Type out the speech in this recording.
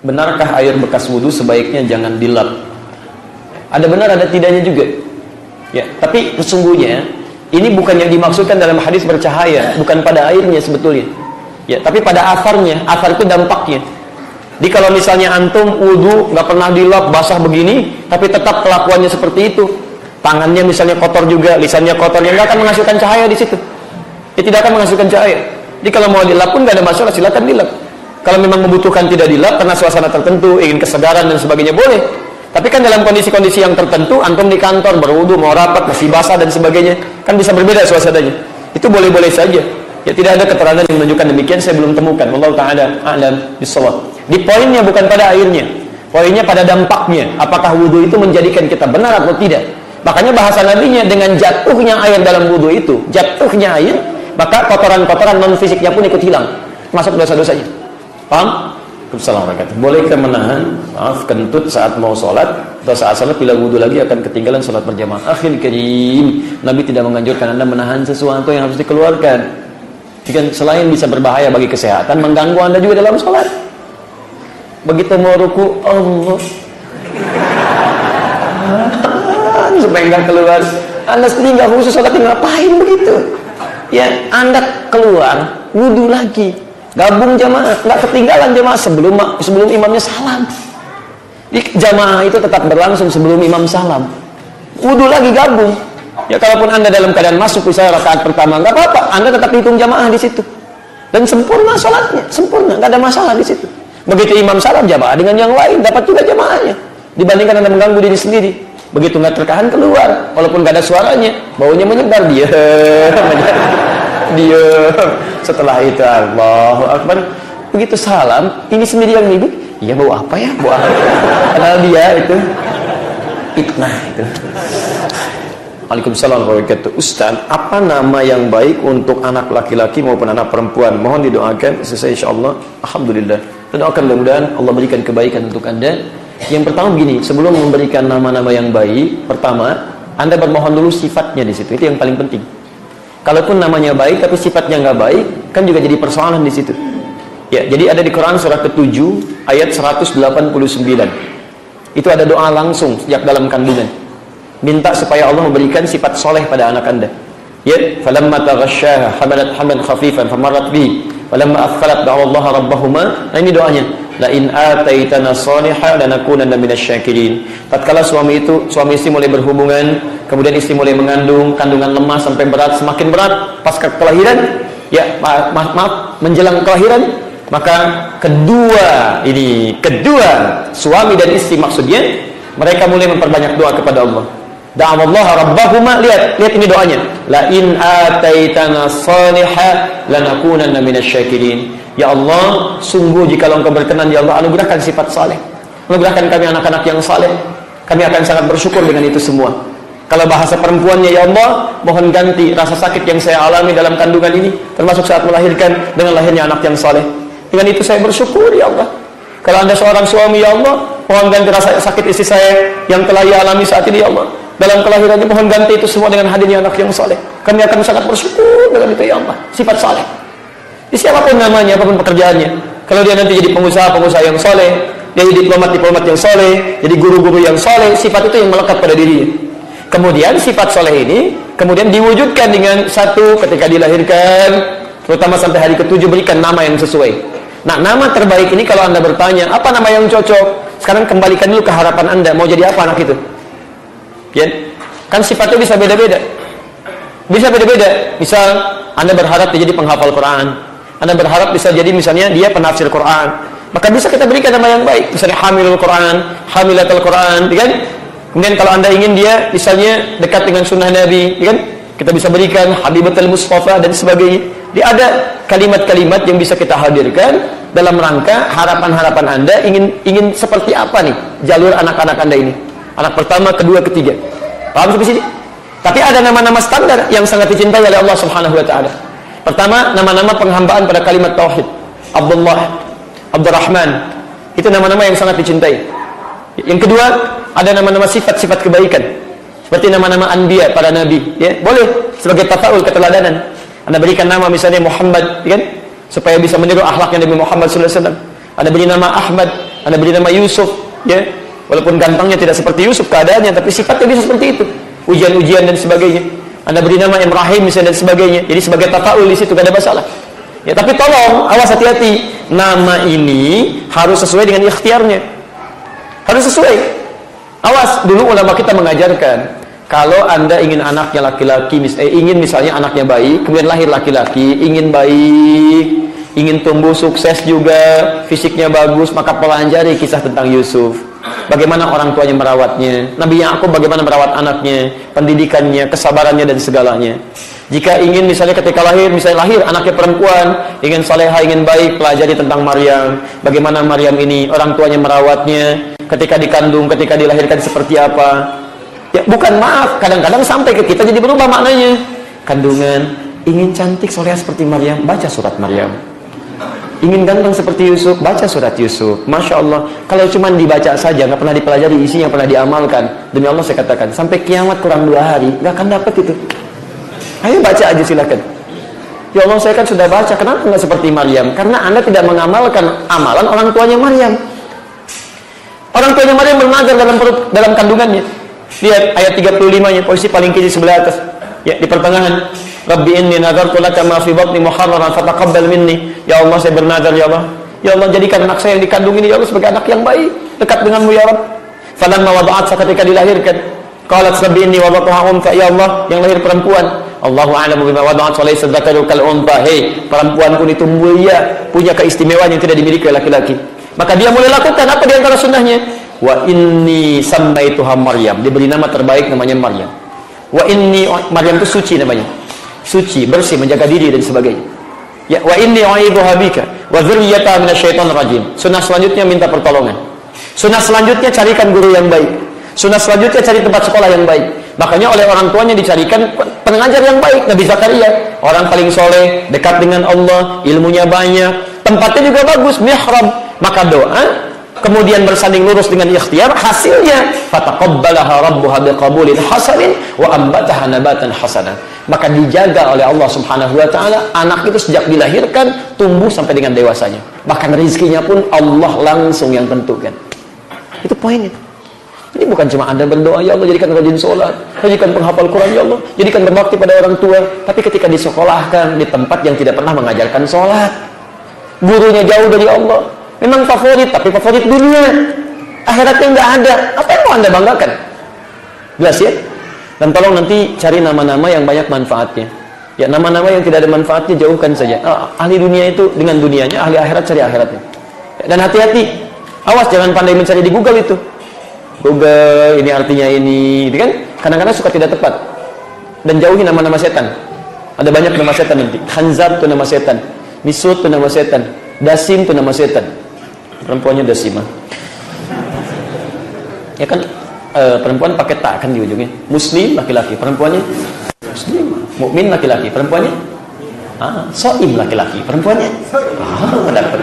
Benarkah air bekas wudhu sebaiknya jangan dilap? Ada benar, ada tidaknya juga. Ya, tapi sesungguhnya ini bukan yang dimaksudkan dalam hadis bercahaya, bukan pada airnya sebetulnya. Ya, tapi pada asarnya. Asar itu dampaknya. Jadi kalau misalnya antum wudhu nggak pernah dilap, basah begini, tapi tetap kelakuannya seperti itu, tangannya misalnya kotor juga, lisannya kotor, ya nggak akan menghasilkan cahaya di situ. Dia tidak akan menghasilkan cahaya. Jadi kalau mau dilap pun nggak ada masalah, silakan dilap. Kalau memang membutuhkan tidak dilap karena suasana tertentu, ingin kesegaran dan sebagainya, boleh. Tapi kan dalam kondisi-kondisi yang tertentu, antum di kantor berwudu, mau rapat, masih basah dan sebagainya, kan bisa berbeda suasananya. Itu boleh-boleh saja. Ya, tidak ada keterangan yang menunjukkan demikian, saya belum temukan. Wallahu ta'ala a'lam bissawab. Di poinnya bukan pada airnya, poinnya pada dampaknya. Apakah wudu itu menjadikan kita benar atau tidak? Makanya bahasa nabinya, dengan jatuhnya air dalam wudu itu, jatuhnya air, maka kotoran-kotoran non fisiknya pun ikut hilang, masuk dosa-dosanya. Paham? Assalamualaikum. Boleh kita menahan kentut saat mau sholat, atau saat sholat bila wudhu lagi akan ketinggalan sholat berjamaah? Akhil karim, Nabi tidak menganjurkan Anda menahan sesuatu yang harus dikeluarkan. Jika selain bisa berbahaya bagi kesehatan, mengganggu Anda juga dalam sholat. Begitu mau ruku, Allah, supaya nggak keluar. Anda sendiri nggak khusus sholatnya, ngapain begitu? Ya, Anda keluar, wudhu lagi, gabung jamaah, nggak ketinggalan jamaah sebelum imamnya salam. Di jamaah itu tetap berlangsung sebelum imam salam. Wudhu lagi, gabung. Ya, kalaupun Anda dalam keadaan masuk misalnya rakaat pertama, nggak apa-apa, Anda tetap hitung jamaah di situ. Dan sempurna sholatnya, sempurna, nggak ada masalah di situ. Begitu imam salam, jamaah dengan yang lain dapat juga jamaahnya. Dibandingkan Anda mengganggu diri sendiri. Begitu nggak tertahan, keluar, walaupun nggak ada suaranya, baunya menyebar, dia. Setelah itu Allahu Akbar, begitu salam, ini sendiri yang ribut. Iya, bau apa ya? Bau apa? Padahal dia itu fitnah itu. Waalaikumsalam warahmatullahi wabarakatuh. Ustaz, apa nama yang baik untuk anak laki-laki maupun anak perempuan? Mohon didoakan. Selesai insyaallah. Alhamdulillah. Doakan mudah-mudahan Allah berikan kebaikan untuk Anda. Yang pertama begini, sebelum memberikan nama-nama yang baik, pertama Anda bermohon dulu sifatnya di situ. Itu yang paling penting. Kalaupun namanya baik tapi sifatnya nggak baik, kan juga jadi persoalan di situ. Ya, jadi ada di Quran surah ke-7 ayat 189. Itu ada doa langsung sejak dalam kandungan. Minta supaya Allah memberikan sifat soleh pada anak Anda. Ya, falamma taghasyaha hamalat hamlan khafifan famarrat bi, falamma athqalat da'awallaha rabbahuma. Nah, ini doanya. La in ataitana shalihan lanakunanna minasyakirin. Tatkala suami istri mulai berhubungan, kemudian istri mulai mengandung, kandungan lemah sampai berat, semakin berat pasca kelahiran, ya, maaf, menjelang kelahiran, maka kedua suami dan istri maksudnya, mereka mulai memperbanyak doa kepada Allah. Da'awallaha rabbahuma, lihat ini doanya. La in ataitana shalihan lanakunanna minasyakirin. Ya Allah, sungguh jika Engkau berkenan, ya Allah, anugerahkan sifat saleh. Anugerahkan kami anak-anak yang saleh. Kami akan sangat bersyukur dengan itu semua. Kalau bahasa perempuannya, ya Allah, mohon ganti rasa sakit yang saya alami dalam kandungan ini, termasuk saat melahirkan, dengan lahirnya anak yang saleh. Dengan itu saya bersyukur, ya Allah. Kalau Anda seorang suami, ya Allah, mohon ganti rasa sakit istri saya yang telah ia alami saat ini, ya Allah. Dalam kelahirannya, mohon ganti itu semua dengan hadirnya anak yang saleh. Kami akan sangat bersyukur dengan itu, ya Allah. Sifat saleh. Siapapun namanya, apapun pekerjaannya, kalau dia nanti jadi pengusaha yang soleh, dia jadi diplomat yang soleh, jadi guru-guru yang soleh, sifat itu yang melekat pada dirinya. Kemudian sifat soleh ini kemudian diwujudkan dengan satu, ketika dilahirkan, terutama sampai hari ke-7, berikan nama yang sesuai. Nah, nama terbaik ini kalau Anda bertanya apa nama yang cocok, sekarang kembalikan dulu ke harapan Anda, mau jadi apa anak itu. Ya, kan sifatnya bisa beda-beda. Misal Anda berharap dia jadi penghafal Quran, Anda berharap bisa jadi misalnya dia penafsir Quran, maka bisa kita berikan nama yang baik, misalnya hamilul Quran, hamilatul Quran, kan? Kemudian kalau Anda ingin dia misalnya dekat dengan sunnah Nabi, kan? Kita bisa berikan habibatul Mustafa dan sebagainya. Dia ada kalimat-kalimat yang bisa kita hadirkan dalam rangka harapan-harapan Anda ingin seperti apa nih jalur anak-anak Anda ini. Anak pertama, kedua, ketiga. Paham sampai sini? Tapi ada nama-nama standar yang sangat dicintai oleh Allah Subhanahu wa taala. Pertama, nama-nama penghambaan pada kalimat tauhid. Abdullah, Abdurrahman. Itu nama-nama yang sangat dicintai. Yang kedua, ada nama-nama sifat-sifat kebaikan. Seperti nama-nama anbiya, para nabi, ya. Boleh sebagai tafaul, keteladanan. Anda berikan nama misalnya Muhammad, kan? Supaya bisa meniru akhlaknya Nabi Muhammad sallallahu alaihi wasallam. Anda beri nama Ahmad Anda beri nama Yusuf, ya. Walaupun gantengnya tidak seperti Yusuf keadaannya, tapi sifatnya bisa seperti itu. Ujian-ujian dan sebagainya. Anda beri nama Ibrahim misalnya dan sebagainya. Jadi sebagai tafaul di situ, tidak ada masalah. Ya, tapi tolong, awas hati-hati. Nama ini harus sesuai dengan ikhtiarnya. Harus sesuai. Awas, dulu ulama kita mengajarkan, kalau Anda ingin anaknya laki-laki, ingin misalnya anaknya baik, kemudian lahir laki-laki, ingin baik, ingin tumbuh sukses juga, fisiknya bagus, maka pelajari kisah tentang Yusuf. Bagaimana orang tuanya merawatnya, Nabi Yakub bagaimana merawat anaknya, pendidikannya, kesabarannya dan segalanya. Jika ingin misalnya ketika lahir, misalnya lahir anaknya perempuan, ingin saleha, ingin baik, pelajari tentang Maryam. Bagaimana Maryam ini orang tuanya merawatnya, ketika dikandung, ketika dilahirkan seperti apa. Ya, bukan, maaf, kadang-kadang sampai ke kita jadi berubah maknanya. Kandungan, ingin cantik soleha seperti Maryam, baca surat Maryam. Ingin ganteng seperti Yusuf, baca surat Yusuf. Masya Allah, kalau cuma dibaca saja, nggak pernah dipelajari isi yang pernah diamalkan, demi Allah saya katakan, sampai kiamat kurang 2 hari, nggak akan dapat itu. Ayo baca aja silakan. Ya Allah, saya kan sudah baca, kenapa nggak seperti Maryam? Karena Anda tidak mengamalkan amalan orang tuanya Maryam. Orang tuanya Maryam bernazar dalam kandungannya. Lihat ayat 35-nya, posisi paling kiri sebelah atas. Ya, di pertengahan. Rabbi inni nazartu laka ma fi batni muharraran fataqabbal minni. Ya Allah, saya bernazar ya Allah. Ya Allah, jadikan anak saya yang dikandung ini ya Allah sebagai anak yang baik, dekat denganmu ya Rabb. Falamma wada'at, ketika dilahirkan, qalat rabbi inni wada'tuha untha, ya Allah, yang lahir perempuan. Allahu a'lamu bima wada'at wa laysa dzakaru kal untha. Hei, perempuan pun itu mulia, punya keistimewaan yang tidak dimiliki oleh laki-laki. Maka dia mulai lakukan apa di antara sunnahnya? Wa inni sammaituha Maryam. Diberi nama terbaik namanya Maryam. Wa inni, Maryam itu suci namanya. Suci, bersih, menjaga diri dan sebagainya. Ya, wa inni u'idzuha bika wa dzurriyyataha minasyaitonir rajim. Sunnah selanjutnya minta pertolongan. Sunnah selanjutnya carikan guru yang baik. Sunnah selanjutnya cari tempat sekolah yang baik. Makanya oleh orang tuanya dicarikan pengajar yang baik. Nabi Zakaria, orang paling soleh, dekat dengan Allah, ilmunya banyak, tempatnya juga bagus, mihrab. Maka doa, kemudian bersanding lurus dengan ikhtiar, hasilnya fataqabbalaha rabbuha biqabulin hasanin wa ambataha nabatan hasanan. Maka dijaga oleh Allah Subhanahu wa taala, anak itu sejak dilahirkan tumbuh sampai dengan dewasanya. Bahkan rezekinya pun Allah langsung yang tentukan. Itu poinnya. Jadi bukan cuma Anda berdoa, ya Allah jadikan rajin sholat, jadikan penghafal Quran, ya Allah jadikan berbakti pada orang tua. Tapi ketika disekolahkan di tempat yang tidak pernah mengajarkan sholat, gurunya jauh dari Allah, memang favorit, tapi favorit dunia, akhiratnya nggak ada. Apa yang mau Anda banggakan? Jelas ya? Dan tolong nanti cari nama-nama yang banyak manfaatnya. Ya, nama-nama yang tidak ada manfaatnya jauhkan saja. Ahli dunia itu dengan dunianya, ahli akhirat cari akhiratnya. Dan hati-hati, awas jangan pandai mencari di Google itu. Google ini artinya ini, kan? Kadang-kadang suka tidak tepat. Dan jauhi nama-nama setan. Ada banyak nama setan nanti. Khanzab itu nama setan, Misut itu nama setan, Dasim itu nama setan. Perempuannya Dasimah. Ya kan, perempuan pakai tak kan di ujungnya. Muslim laki-laki, perempuannya Muslim. Mukmin laki-laki, perempuannya Shaim laki-laki, perempuannya dapat.